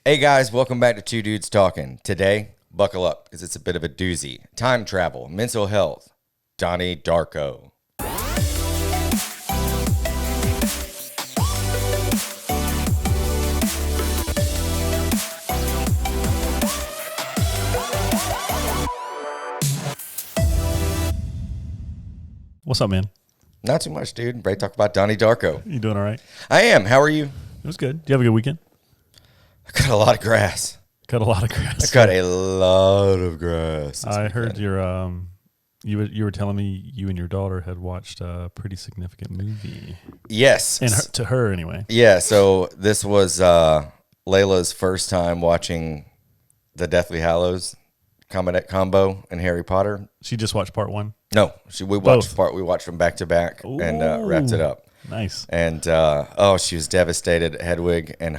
Hey guys, welcome back to Two Dudes Talking. Today, buckle up because it's a bit of a doozy. Time travel, mental health, Donnie Darko. What's up, man? Not too much, dude. Ready to talk about Donnie Darko. You doing all right? I am. How are you? It was good. Did you have a good weekend? I cut a lot of grass. Cut a lot of grass. I cut a lot of grass. I heard your you were telling me you and your daughter had watched a pretty significant movie. Yes. And to her anyway. Yeah, so this was Layla's first time watching the Deathly Hallows combo in Harry Potter. She just watched part one? No, we watched them back to back and wrapped it up. Nice. And she was devastated, Hedwig and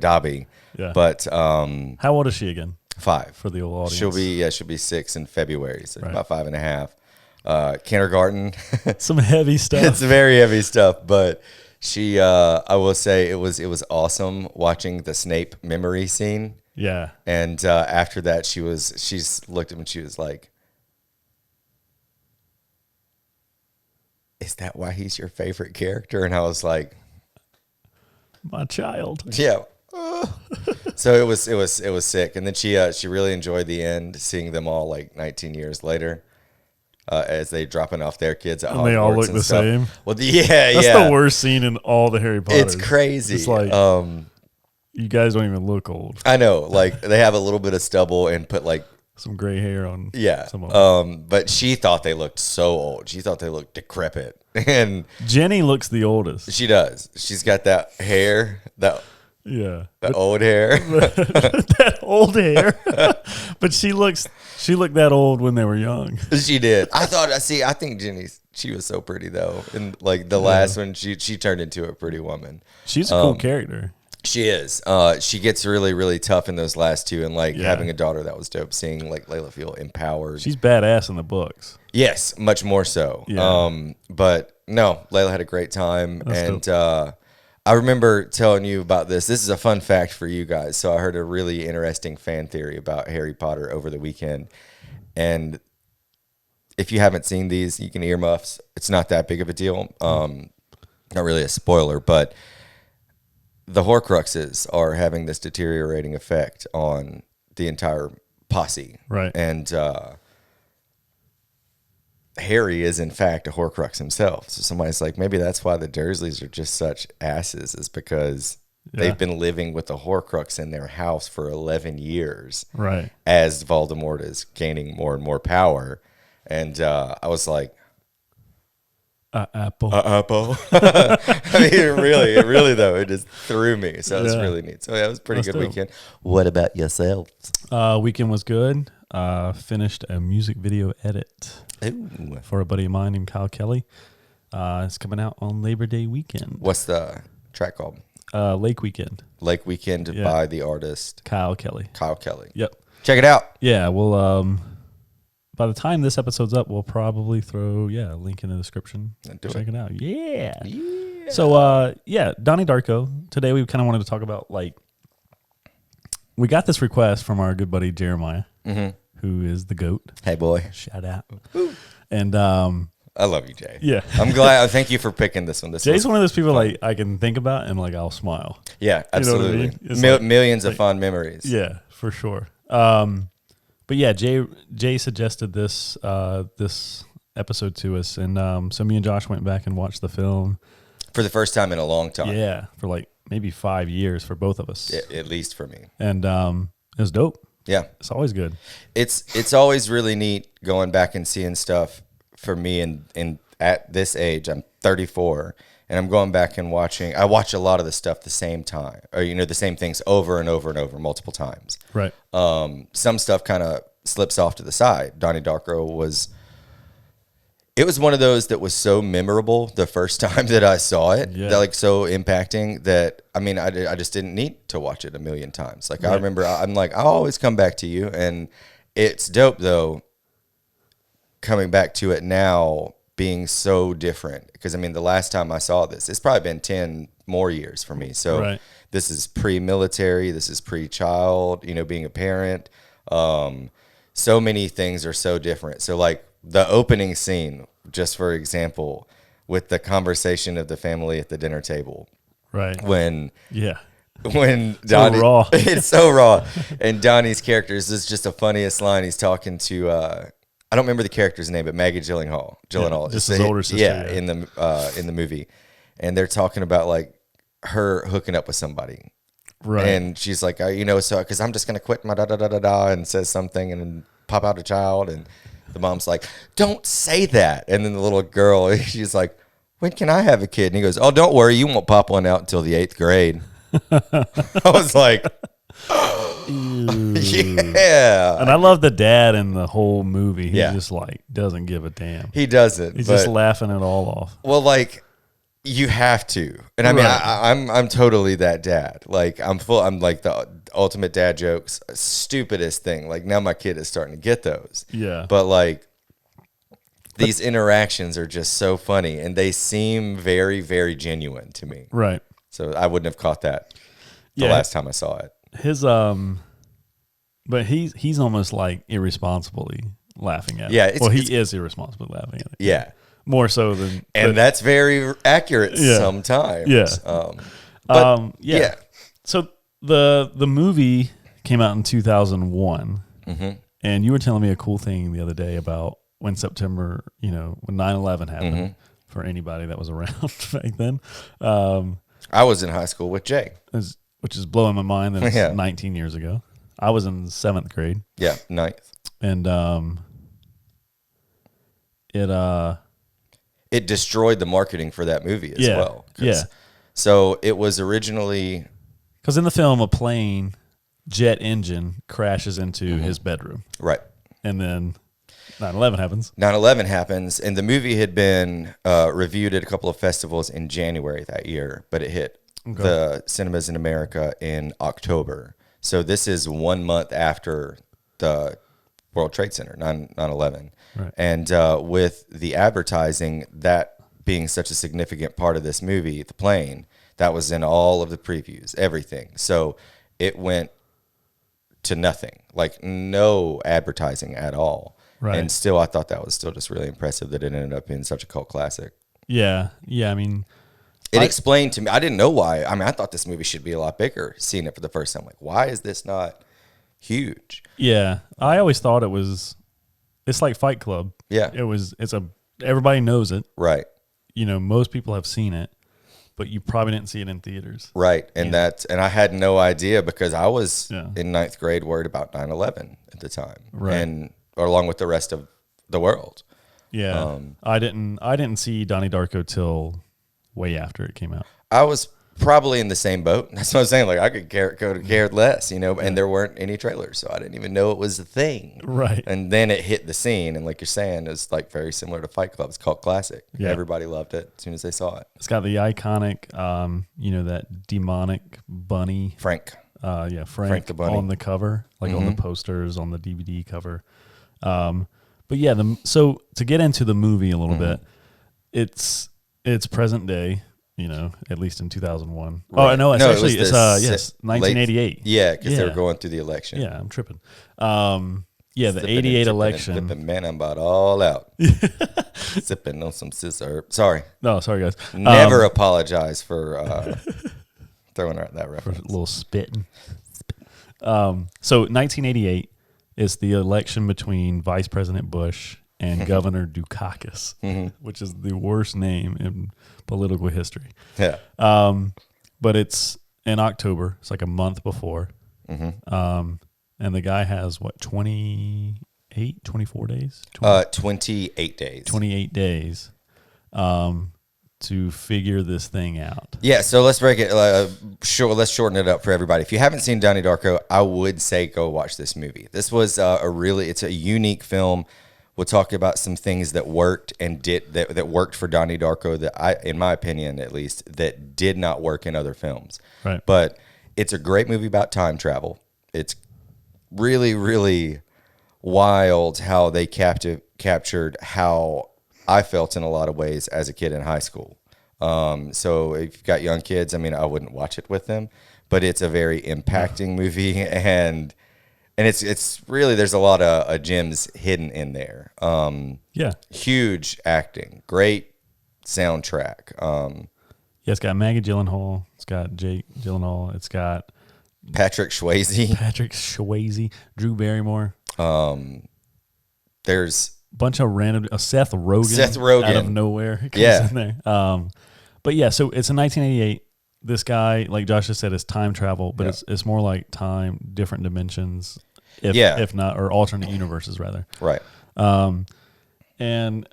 Dobby. Yeah. But how old is she again? 5 For the old audience. She'll be 6 in February, so Right. about 5.5. Kindergarten. Some heavy stuff. It's very heavy stuff, but she I will say it was awesome watching the Snape memory scene. Yeah. And after that she's looked at me and she was like, "Is that why he's your favorite character?" And I was like, My child. yeah. So it was sick. And then she really enjoyed the end, seeing them all like 19 years later, as they dropping off their kids at Hogwarts. And they all look and the stuff. same. Well, That's the worst scene in all the Harry Potter. It's crazy. It's like you guys don't even look old. I know, like they have a little bit of stubble and put like Some gray hair on. yeah. Some of them. But she thought they looked so old. She thought they looked decrepit, and Jenny looks the oldest. she does. She's got that hair, that old hair. That old hair. But she looked that old when they were young. She did. I think she was so pretty though. And like the last one, she turned into a pretty woman. She's a cool character. She is. She gets really, really tough in those last two, and like having a daughter, that was dope. Seeing like Layla feel empowered. She's badass in the books. Yes, much more so. Yeah. But no, Layla had a great time. That's And I remember telling you about this. This is a fun fact for you guys. So I heard a really interesting fan theory about Harry Potter over the weekend. And if you haven't seen these, you can earmuffs. It's not that big of a deal. Not really a spoiler, but the Horcruxes are having this deteriorating effect on the entire posse. Right. And Harry is, in fact, a Horcrux himself. So somebody's like, maybe that's why the Dursleys are just such asses, is because they've been living with the Horcrux in their house for 11 years. Right. As Voldemort is gaining more and more power. And I was like, Apple. Apple. I mean, it really though, it just threw me. So it was really neat. So yeah, it was a pretty good weekend. What about yourself? Weekend was good. Finished a music video edit for a buddy of mine named Kyle Kelly. It's coming out on Labor Day weekend. What's the track called? Lake Weekend. Lake Weekend by the artist Kyle Kelly. Kyle Kelly. Yep. Check it out. Yeah, we'll by the time this episode's up, we'll probably throw a link in the description. Check it out. Yeah. So Donnie Darko. Today we kind of wanted to talk about, like, we got this request from our good buddy Jeremiah, who is the GOAT. Hey boy. Shout out. And I love you, Jay. yeah. I'm glad. Thank you for picking this one. Jay's one of those people like I can think about and like I'll smile. Yeah, absolutely. You know what I mean? It's Millions of fond memories. Yeah, for sure. But yeah, Jay suggested this this episode to us, and so me and Josh went back and watched the film For the first time in a long time. Yeah, for like maybe 5 years for both of us. At least for me. And it was dope. Yeah. It's always good. It's always really neat going back and seeing stuff for me, and at this age, I'm 34, and I'm going back and watching. I watch a lot of the stuff the same time, or the same things over and over and over multiple times. Right. Some stuff kind of slips off to the side. Donnie Darko was one of those that was so memorable the first time that I saw it, that like so impacting that, I mean, I just didn't need to watch it a million times. Like I remember, I'm like, I'll always come back to you, and it's dope though, coming back to it now being so different. Because I mean, the last time I saw this, it's probably been 10, more years for me. So Right. this is pre-military. This is pre-child, being a parent. So many things are so different. So like the opening scene, just for example, with the conversation of the family at the dinner table. Right. When Yeah. Donnie, So raw. it's so raw. And Donnie's character is just the funniest line. He's talking to, I don't remember the character's name, but Maggie Gyllenhaal. Just his older sister. Yeah, in the movie. And they're talking about like her hooking up with somebody. Right. And she's like, so because I'm just going to quit my da-da-da-da-da, and says something and then pop out a child. And the mom's like, don't say that. And then the little girl, she's like, when can I have a kid? And he goes, oh, don't worry. You won't pop one out until the 8th grade. I was like, yeah. And I love the dad in the whole movie. He Yeah. just like doesn't give a damn. He doesn't. He's but, just laughing it all off. well, like, you have to. And I mean, Right. I'm totally that dad. Like, I'm like the ultimate dad jokes, stupidest thing. Like, now my kid is starting to get those. Yeah. But like, these interactions are just so funny, and they seem very, very genuine to me. Right. So I wouldn't have caught that the Yeah. last time I saw it. His but he's almost like irresponsibly laughing at it. Yeah, he is irresponsibly laughing at it. Yeah. More so than And that's very accurate Yeah. sometimes. Yeah. But yeah. yeah. So the movie came out in 2001, and you were telling me a cool thing the other day about when September, when 9/11 happened. For anybody that was around back then, I was in high school with Jay. which is blowing my mind. That it's Yeah. 19 years ago. I was in 7th grade, Yeah, ninth. and It destroyed the marketing for that movie as Yeah. well. Yeah. So it was originally, because in the film, a plane jet engine crashes into his bedroom, right. and then 9/11 happens. 9/11 happens, and the movie had been reviewed at a couple of festivals in January that year, but it hit the cinemas in America in October. So this is 1 month after the World Trade Center, 9/11. Right. And with the advertising, that being such a significant part of this movie, the plane, that was in all of the previews, everything. So it went to nothing, like no advertising at all. Right. And still, I thought that was still just really impressive that it ended up being such a cult classic. Yeah. I mean, It explained to me, I didn't know why. I mean, I thought this movie should be a lot bigger, seeing it for the first time. Like, why is this not huge? yeah. I always thought it's like Fight Club. Yeah. Everybody knows it. Right. Most people have seen it, but you probably didn't see it in theaters. Right. And and I had no idea because I was Yeah. in 9th grade worried about 9/11 at the time. Right. And along with the rest of the world. Yeah. I didn't see Donnie Darko till way after it came out. I was probably in the same boat. That's what I'm saying. Like, I could care less, and there weren't any trailers, so I didn't even know it was a thing. Right. And then it hit the scene, and like you're saying, it's like very similar to Fight Club. It's called classic. Yeah. Everybody loved it as soon as they saw it. It's got the iconic, that demonic bunny. Frank. Frank the bunny. on the cover, like on the posters, on the DVD cover. But yeah, so to get into the movie a little bit, it's present day, at least in 2001. Right. Oh, no, No, it actually, was it's 1988. Yeah, because they were going through the election. Yeah, I'm tripping. The Sipping 88 and election. flipping, man, I'm about all out. Sipping on some scissor. Sorry. No, sorry guys. Never apologize for throwing out that reference. A little spitting. So 1988 is the election between Vice President Bush and Governor Dukakis, which is the worst name in political history. Yeah. But it's in October. It's like a month before. And the guy has 24 days? 28 days. 28 days to figure this thing out. Yeah, so let's break it. Let's shorten it up for everybody. If you haven't seen Donnie Darko, I would say go watch this movie. This was it's a unique film. We'll talk about some things that worked and that worked for Donnie Darko that in my opinion at least, that did not work in other films. Right. But it's a great movie about time travel. It's really, really wild how they captured how I felt in a lot of ways as a kid in high school. So if you've got young kids, I mean, I wouldn't watch it with them, but it's a very impacting movie, and it's really, there's a lot of gems hidden in there. Huge acting, great soundtrack. Yeah, it's got Maggie Gyllenhaal, it's got Jake Gyllenhaal, it's got Patrick Swayze, Drew Barrymore. There's a bunch of random Seth Rogen out of nowhere comes in there. But yeah, so it's in 1988. This guy, like Josh just said, is time travel, but it's more like time, different dimensions, if not, or alternate universes rather. Right. And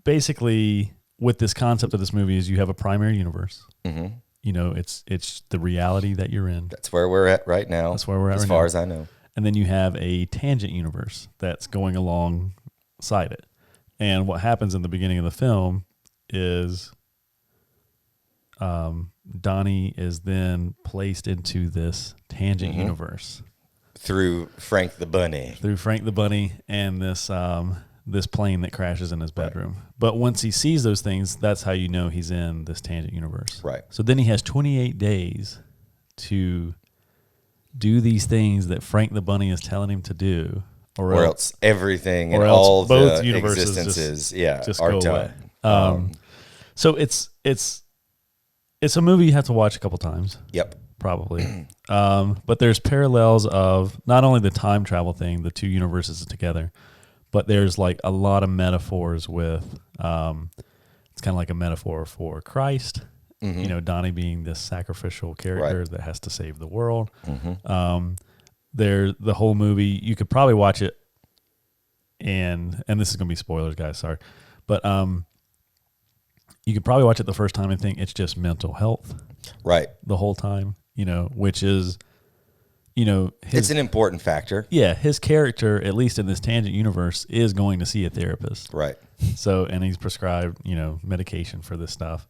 basically, with this concept of this movie is you have a primary universe. Mm-hmm. You know, it's the reality that you're in. That's where we're at right now. That's where we're at as far as I know. And then you have a tangent universe that's going alongside it. And what happens in the beginning of the film is Donnie is then placed into this tangent universe. Through Frank the Bunny. And this plane that crashes in his bedroom. Right. But once he sees those things, that's how you know he's in this tangent universe. Right. So then he has 28 days to do these things that Frank the Bunny is telling him to do. Or else everything and all both the existences just are go done. Away. So it's a movie you have to watch a couple times. Yep. Probably. But there's parallels of not only the time travel thing, the two universes together, but there's like a lot of metaphors with, it's kind of like a metaphor for Christ, you know, Donnie being this sacrificial character that has to save the world. The whole movie, you could probably watch it and this is going to be spoilers, guys, sorry. But you could probably watch it the first time and think it's just mental health. Right. The whole time, you know, which is, you know, it's an important factor. Yeah, his character, at least in this tangent universe, is going to see a therapist. Right. So, and he's prescribed, you know, medication for this stuff.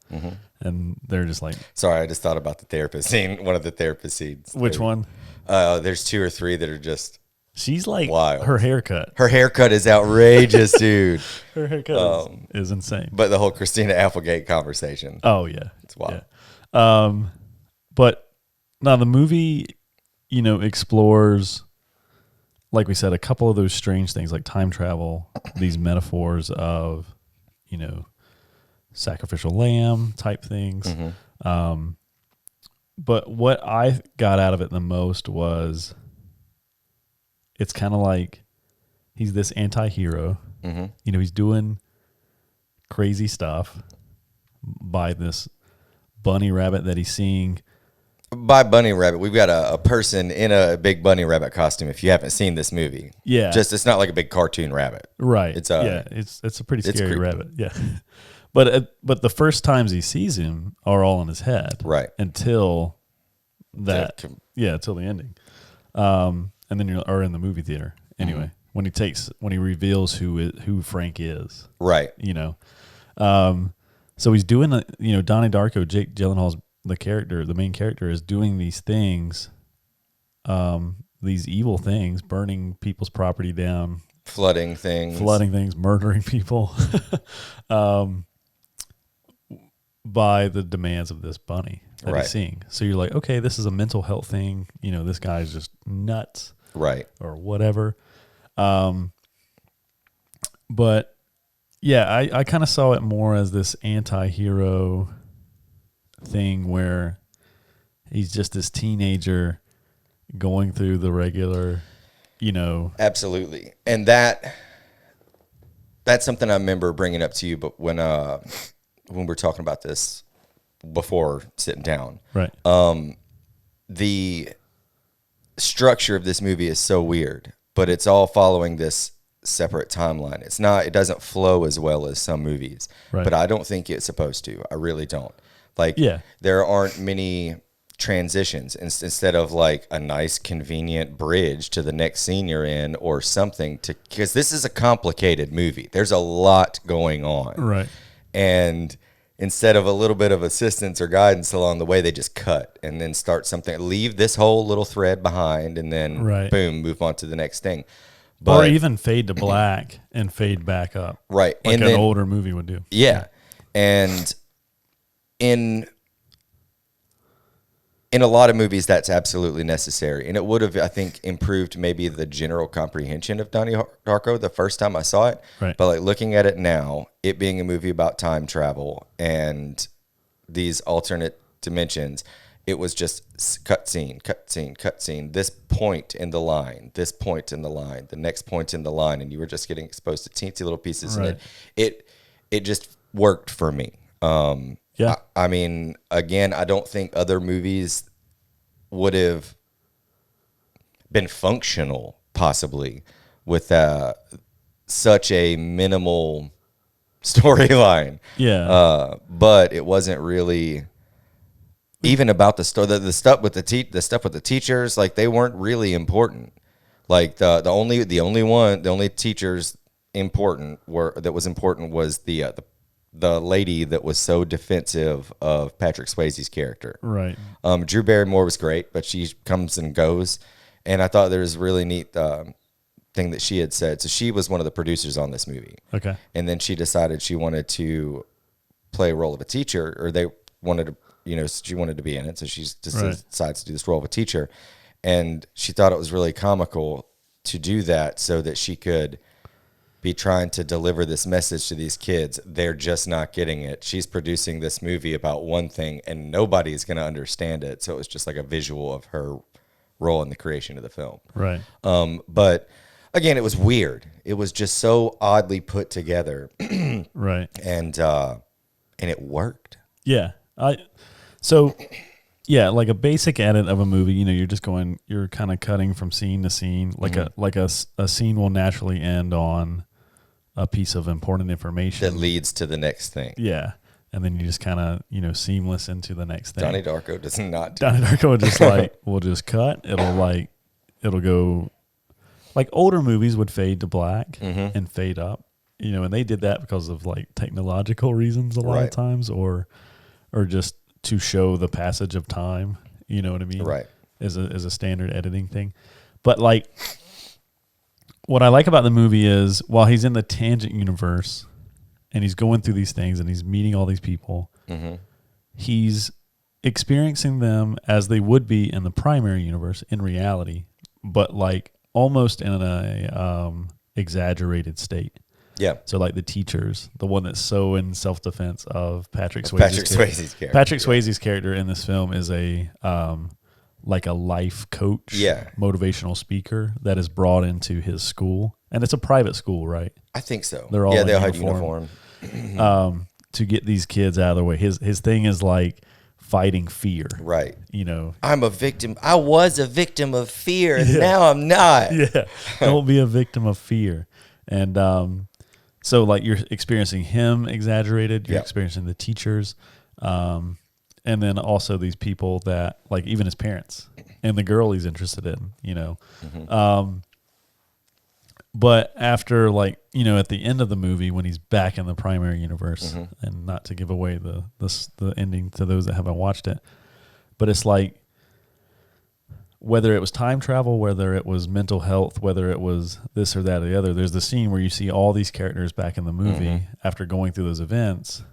And they're just like... Sorry, I just thought about the therapist scene, one of the therapist scenes. Which one? There's 2 or 3 that are just She's like wild. Her haircut. Her haircut is outrageous, dude. Her haircut is insane. But the whole Christina Applegate conversation. Oh, yeah. It's wild. Yeah. But now the movie... you know, explores, like we said, a couple of those strange things like time travel, these metaphors of, you know, sacrificial lamb type things. But what I got out of it the most was it's kind of like he's this anti-hero. You know, he's doing crazy stuff by this bunny rabbit that he's seeing. By bunny rabbit, we've got a person in a big bunny rabbit costume. If you haven't seen this movie, it's not like a big cartoon rabbit, right? It's a pretty scary rabbit, yeah. But the first times he sees him are all in his head, right? Until until the ending, and then you're in the movie theater anyway. When he reveals who Frank is, right? You know, so he's doing Donnie Darko, Jake Gyllenhaal's. The main character is doing these things, these evil things, burning people's property down, flooding things, murdering people, by the demands of this bunny that he's seeing. So you're like, okay, this is a mental health thing. You know, this guy's just nuts, right? Or whatever. But yeah, I kind of saw it more as this anti-hero thing where he's just this teenager going through the regular, you know. Absolutely. And that's something I remember bringing up to you, but when we're talking about this before sitting down, right? The structure of this movie is so weird, but it's all following this separate timeline. It doesn't flow as well as some movies, right. But I don't think it's supposed to. I really don't. Like, there aren't many transitions instead of like a nice convenient bridge to the next scene you're in or something, because this is a complicated movie. There's a lot going on. Right. And instead of a little bit of assistance or guidance along the way, they just cut and then start something, leave this whole little thread behind, and then boom, move on to the next thing. Or even fade to black and fade back up. Right. Like an older movie would do. Yeah. And in a lot of movies, that's absolutely necessary. And it would have, I think, improved maybe the general comprehension of Donnie Darko the first time I saw it. Right. But like looking at it now, it being a movie about time travel and these alternate dimensions, it was just cut scene, cut scene, cut scene. This point in the line, this point in the line, the next point in the line, and you were just getting exposed to teensy little pieces. Right. And it just worked for me. Yeah. I mean, again, I don't think other movies would have been functional, possibly, with such a minimal storyline. Yeah. But it wasn't really even about the story. The stuff with the stuff with the teachers, like they weren't really important. Like the only teachers that was important was the lady that was so defensive of Patrick Swayze's character. Right. Drew Barrymore was great, but she comes and goes. And I thought there was a really neat thing that she had said. So she was one of the producers on this movie. Okay. And then she decided she wanted to play a role of a teacher, or they wanted to, she wanted to be in it. So she just decides to do this role of a teacher. And she thought it was really comical to do that so that she could be trying to deliver this message to these kids. They're just not getting it. She's producing this movie about one thing and nobody's going to understand it. So it was just like a visual of her role in the creation of the film. Right. But again, it was weird. It was just so oddly put together. Right. And it worked. Yeah. Like a basic edit of a movie, you're kind of cutting from scene to scene. Like a scene will naturally end on a piece of important information that leads to the next thing. Yeah. And then you just kind of, seamless into the next thing. Donnie Darko does not do Donnie Darko will just cut. It'll go like older movies would fade to black and fade up, and they did that because of like technological reasons a lot of times or just to show the passage of time, you know what I mean? Right. As a standard editing thing. But like what I like about the movie is while he's in the tangent universe and he's going through these things and he's meeting all these people, he's experiencing them as they would be in the primary universe in reality, but like almost in a exaggerated state. Yeah. So like the teachers, the one that's so in self-defense of Patrick Swayze's character. Patrick Swayze's character in this film is a like a life coach, motivational speaker that is brought into his school. And it's a private school, right? I think so. They're all they'll have uniform. To get these kids out of the way. His thing is like fighting fear. Right. I'm a victim. I was a victim of fear and now I'm not. Yeah. Don't be a victim of fear. And so like you're experiencing him exaggerated, you're experiencing the teachers, and then also these people that like even his parents and the girl he's interested in, but after like, at the end of the movie when he's back in the primary universe and not to give away the ending to those that haven't watched it, but it's like whether it was time travel, whether it was mental health, whether it was this or that or the other, there's the scene where you see all these characters back in the movie after going through those events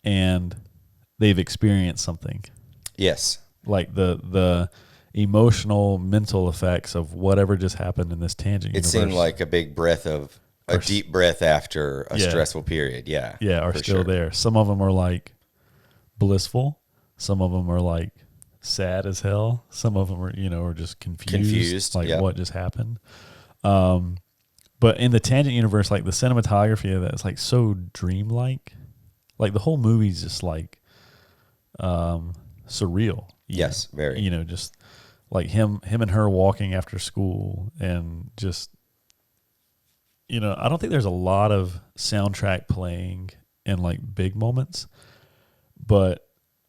and they've experienced something. Yes. Like the emotional, mental effects of whatever just happened in this tangent universe. It seemed like a big breath of a deep breath after a stressful period. Yeah. Yeah, are still there. Some of them are like blissful. Some of them are like sad as hell. Some of them are, are just confused. Like what just happened. But in the tangent universe, like the cinematography of that is like so dreamlike. Like the whole movie's just like surreal. Yes, very. Just like him and her walking after school and just, I don't think there's a lot of soundtrack playing in like big moments, but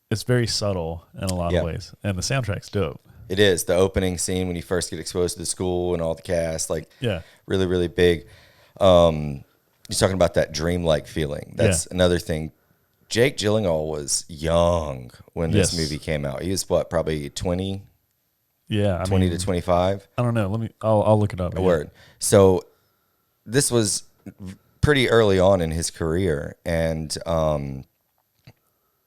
it's very subtle in a lot of ways, and the soundtrack's dope. It is. The opening scene when you first get exposed to the school and all the cast, like really, really big. You're talking about that dreamlike feeling. That's another thing. Jake Gyllenhaal was young when this movie came out. He was probably 20? Yeah. 20 to 25? I don't know. I'll look it up. A word. So this was pretty early on in his career, and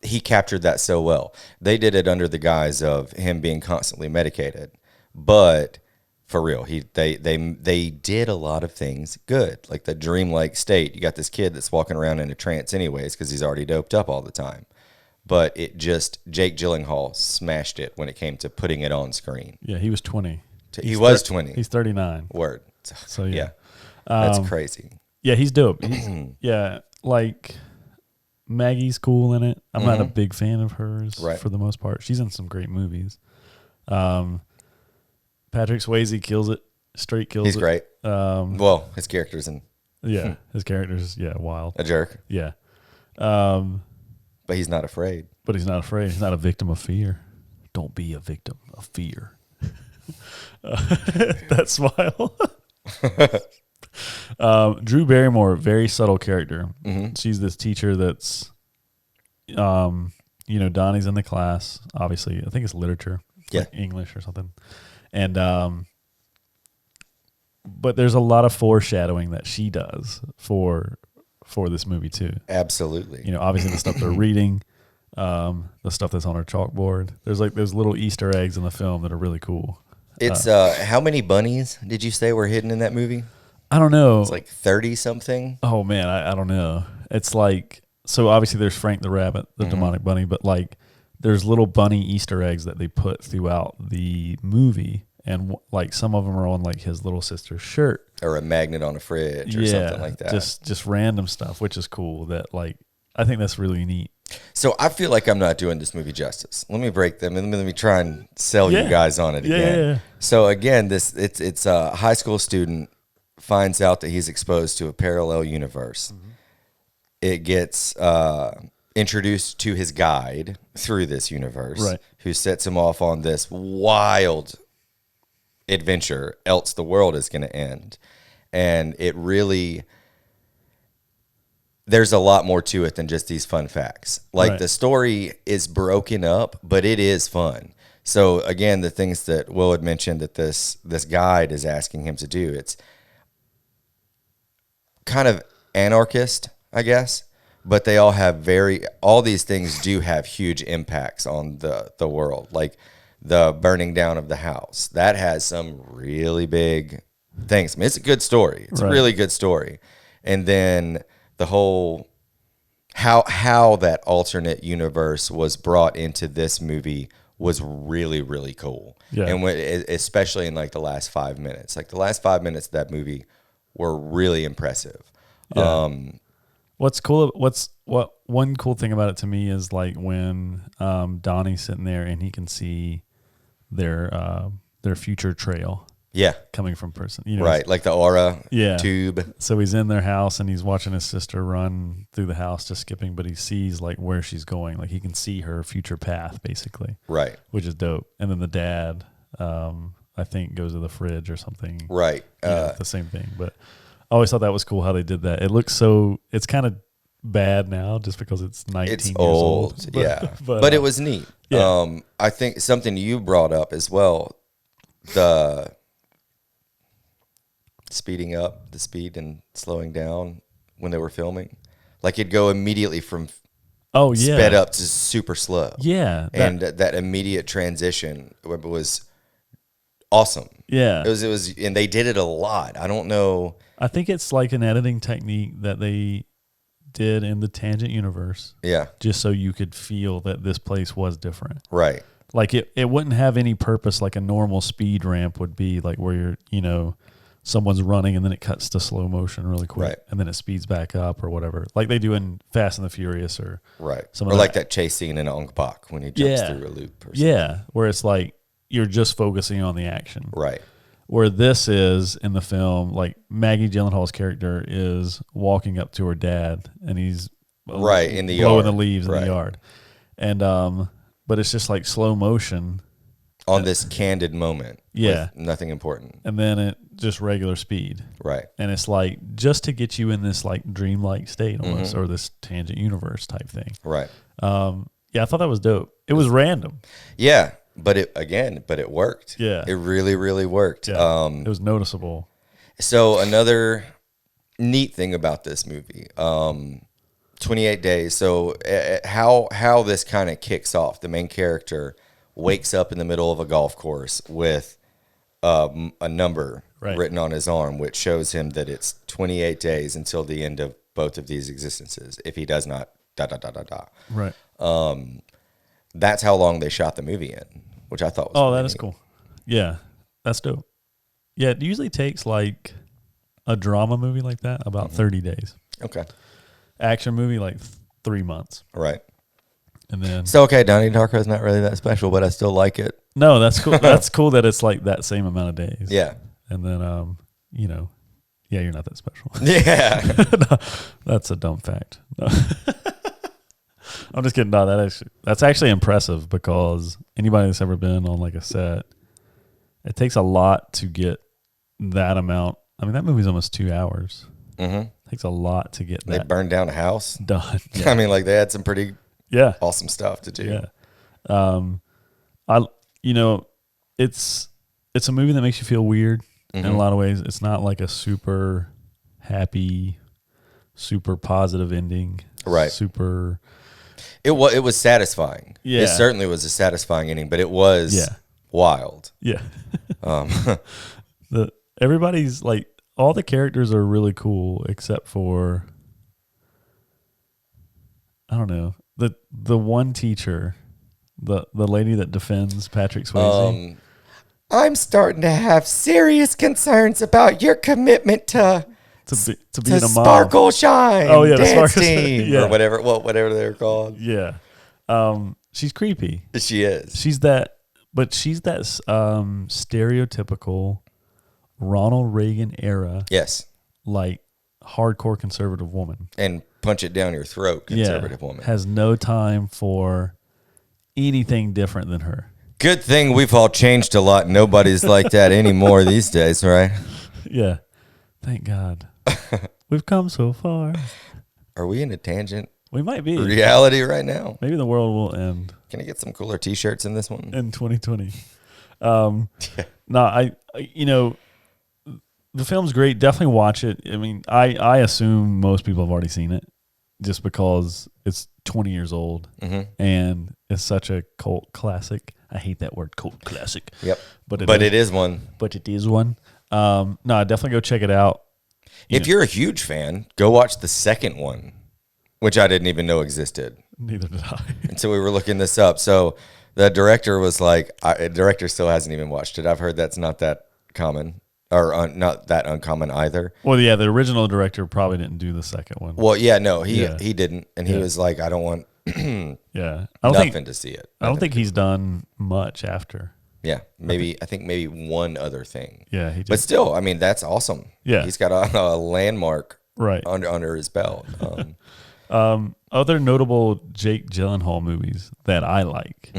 he captured that so well. They did it under the guise of him being constantly medicated, but for real, they did a lot of things good, like the dreamlike state. You got this kid that's walking around in a trance anyways because he's already doped up all the time. But Jake Gyllenhaal smashed it when it came to putting it on screen. Yeah, he was 20. He was 20. He's 39. Word. So yeah. That's crazy. Yeah, he's dope. Yeah, like Maggie's cool in it. I'm not a big fan of hers for the most part. She's in some great movies. Patrick Swayze kills it. Straight kills it. He's great. Well, his character's in. Yeah, his character's wild. A jerk. Yeah. But he's not afraid. But he's not afraid. He's not a victim of fear. Don't be a victim of fear. That smile. Drew Barrymore, very subtle character. She's this teacher that's, Donnie's in the class. Obviously, I think it's literature, like English or something. And but there's a lot of foreshadowing that she does for this movie too. Absolutely. Obviously the stuff they're reading, the stuff that's on her chalkboard. There's like those little Easter eggs in the film that are really cool. It's how many bunnies did you say were hidden in that movie? I don't know. It's like 30 something. Oh man, I don't know. It's like, so obviously there's Frank the rabbit, the demonic bunny, but like there's little bunny Easter eggs that they put throughout the movie, and like some of them are on like his little sister's shirt or a magnet on a fridge or something like that. Just random stuff, which is cool. That like I think that's really neat. So I feel like I'm not doing this movie justice. Let me break them and let me try and sell you guys on it again. Yeah. So again, it's a high school student finds out that he's exposed to a parallel universe. It gets introduced to his guide through this universe, who sets him off on this wild adventure, else the world is going to end. And it really, there's a lot more to it than just these fun facts. Like the story is broken up, but it is fun. So again, the things that Will had mentioned that this guide is asking him to do, it's kind of anarchist, I guess, but they all have all these things do have huge impacts on the world. Like the burning down of the house, that has some really big things. I mean, it's a good story. It's a really good story. And then the whole how that alternate universe was brought into this movie was really, really cool. Yeah. And especially in like the last 5 minutes. Like the last 5 minutes of that movie were really impressive. Yeah. What's cool? What one cool thing about it to me is like when Donnie's sitting there and he can see their future trail. Yeah, coming from person, right? Like the aura tube. So he's in their house and he's watching his sister run through the house, just skipping, but he sees like where she's going. Like he can see her future path, basically. Right. Which is dope. And then the dad, I think, goes to the fridge or something. Right. The same thing. But I always thought that was cool how they did that. It looks it's kind of bad now just because it's 19 years old. But, but it was neat. Yeah. I think something you brought up as well, the speeding up, the speed and slowing down when they were filming. Like it'd go immediately from sped up to super slow. Yeah. And that immediate transition was awesome. Yeah. It was, and they did it a lot. I don't know. I think it's like an editing technique that they did in the Tangent universe. Yeah. Just so you could feel that this place was different. Right. Like it wouldn't have any purpose like a normal speed ramp would be, like where you're, someone's running and then it cuts to slow motion really quick and then it speeds back up or whatever. Like they do in Fast and the Furious or like that chase scene in Ong Bak when he jumps through a loop or something. Yeah. Where it's like you're just focusing on the action. Right. Where this is in the film, like Maggie Gyllenhaal's character is walking up to her dad and he's in the blowing yard. The leaves in the yard. And but it's just like slow motion on this candid moment. Yeah. With nothing important. And then it just regular speed. Right. And it's like just to get you in this like dreamlike state almost, or this Tangent universe type thing. Right. Yeah, I thought that was dope. It was random. Yeah. But it worked. Yeah. It really, really worked. Yeah. It was noticeable. So another neat thing about this movie, 28 days. So how this kind of kicks off, the main character wakes up in the middle of a golf course with a number written on his arm, which shows him that it's 28 days until the end of both of these existences. If he does not, Right. That's how long they shot the movie in, which I thought was that is cool. Yeah, that's dope. Yeah, it usually takes like a drama movie like that about 30 days. Okay. Action movie like 3 months. Right. And then So okay, Donnie Darko is not really that special, but I still like it. No, that's cool. That's cool that it's like that same amount of days. Yeah. And then you're not that special. Yeah. No, that's a dumb fact. No. I'm just kidding. No, that's actually impressive because anybody that's ever been on like a set, it takes a lot to get that amount. I mean, that movie's almost 2 hours. Mm-hmm. It takes a lot to get that. They burned down a house. Done. Yeah. I mean, like they had some pretty awesome stuff to do. Yeah. It's a movie that makes you feel weird in a lot of ways. It's not like a super happy, super positive ending. Right. It was satisfying. Yeah. It certainly was a satisfying ending, but it was wild. Yeah. Everybody's like, all the characters are really cool except for, I don't know, the one teacher, the lady that defends Patrick Swayze. I'm starting to have serious concerns about your commitment to being a mom. Sparkle Shine. Oh yeah, dance the team or whatever they're called. Yeah, she's creepy. She is. She's that stereotypical Ronald Reagan era. Yes. Like hardcore conservative woman. And punch it down your throat conservative woman. Has no time for anything different than her. Good thing we've all changed a lot. Nobody's like that anymore these days, right? Yeah. Thank God. We've come so far. Are we in a tangent? We might be. Reality right now. Maybe the world will end. Can I get some cooler T-shirts in this one? In 2020. The film's great. Definitely watch it. I mean, I assume most people have already seen it just because it's 20 years old and it's such a cult classic. I hate that word, cult classic. Yep. But it is one. But it is one. Definitely go check it out. If you're a huge fan, go watch the second one, which I didn't even know existed. Neither did I. Until we were looking this up. So the director was like, the director still hasn't even watched it. I've heard that's not that common. Or not that uncommon either. Well, yeah, the original director probably didn't do the second one. Well, yeah, no, he didn't, and he was like, I don't want nothing to see it. I don't think he's done much after. Yeah, I think maybe one other thing. Yeah, he did. But still, I mean, that's awesome. Yeah, he's got a landmark right under his belt. Other notable Jake Gyllenhaal movies that I like: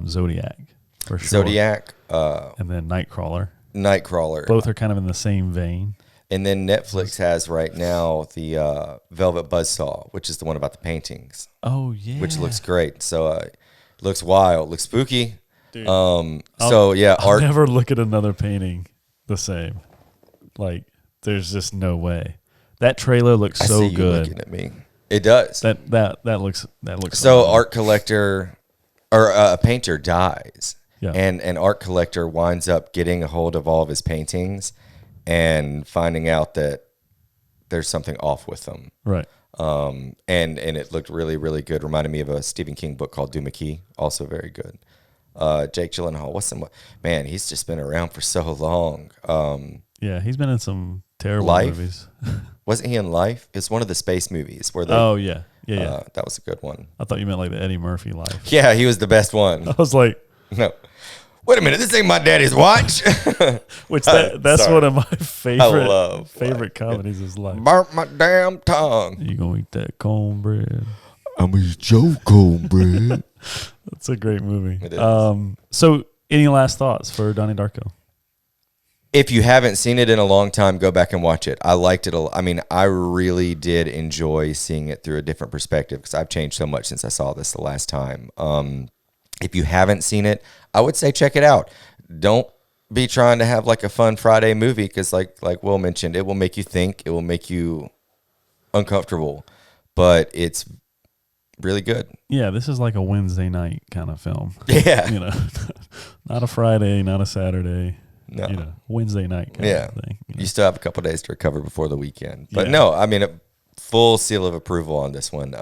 Zodiac, for sure. Zodiac, and then Nightcrawler. Both are kind of in the same vein. And then Netflix has right now the Velvet Buzzsaw, which is the one about the paintings. Oh, yeah. Which looks great. So it looks wild, looks spooky. Dude, I'll never look at another painting the same. Like, there's just no way. That trailer looks so I see good. You looking at me. It does. That looks so art collector or a painter dies. Yeah. And an art collector winds up getting a hold of all of his paintings and finding out that there's something off with them. Right. And it looked really, really good. Reminded me of a Stephen King book called Duma Key. Also very good. Jake Gyllenhaal. Man, he's just been around for so long. Yeah, he's been in some terrible movies. Wasn't he in Life? It's one of the space movies where yeah. That was a good one. I thought you meant like the Eddie Murphy Life. Yeah, he was the best one. I was like, no. Wait a minute, this ain't my daddy's watch. Which that's one of my favorite comedies is Life. Burnt my damn tongue. You gonna eat that cornbread? I'm gonna eat your cornbread. That's a great movie. It is. So any last thoughts for Donnie Darko? If you haven't seen it in a long time, go back and watch it. I liked it. I mean, I really did enjoy seeing it through a different perspective because I've changed so much since I saw this the last time. If you haven't seen it, I would say check it out. Don't be trying to have like a fun Friday movie because like Will mentioned, it will make you think. It will make you uncomfortable. but it's really good. Yeah, this is like a Wednesday night kind of film. Yeah. You know, not a Friday, not a Saturday. No. You know, Wednesday night kind of thing. You still have a couple days to recover before the weekend. But no, I mean, a full seal of approval on this one.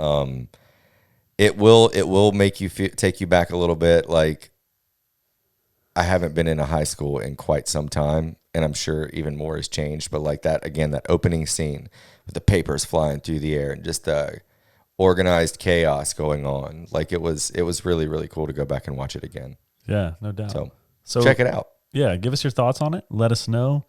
It will make you take you back a little bit. Like, I haven't been in a high school in quite some time, and I'm sure even more has changed. But like that, again, that opening scene with the papers flying through the air and just the organized chaos going on. Like, it was really, really cool to go back and watch it again. Yeah, no doubt. So check it out. Yeah, give us your thoughts on it. Let us know.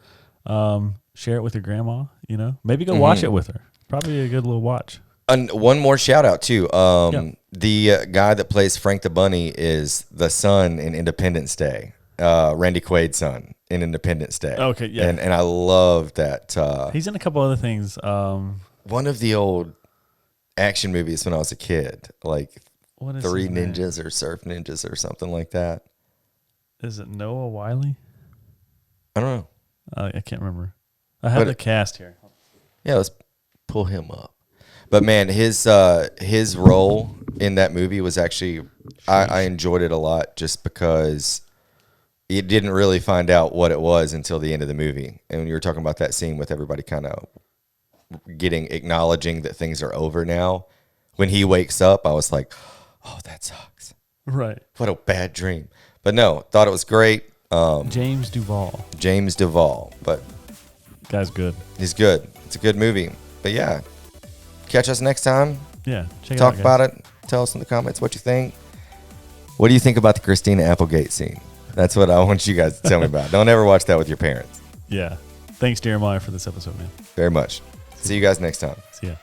Share it with your grandma, you know. Maybe go watch it with her. Probably a good little watch. And one more shout out too. The guy that plays Frank the Bunny is the son in Independence Day. Randy Quaid's son in Independence Day. Okay, yeah. And I love that. He's in a couple other things. One of the old action movies when I was a kid, like what is Three Ninjas or Surf Ninjas or something like that. Is it Noah Wiley? I don't know. I can't remember. I have the cast here. Yeah, let's pull him up. But man, his role in that movie was actually I enjoyed it a lot just because you didn't really find out what it was until the end of the movie. And when you were talking about that scene with everybody kind of acknowledging that things are over now, when he wakes up, I was like, oh, that sucks. Right. What a bad dream. But no, thought it was great. James Duvall. But guy's good. He's good. It's a good movie. But yeah, catch us next time. Yeah, talk about it. Tell us in the comments what you think. What do you think about the Christina Applegate scene? That's what I want you guys to tell me about. Don't ever watch that with your parents. Yeah. Thanks, Jeremiah, for this episode, man. Very much. See you guys next time. See ya.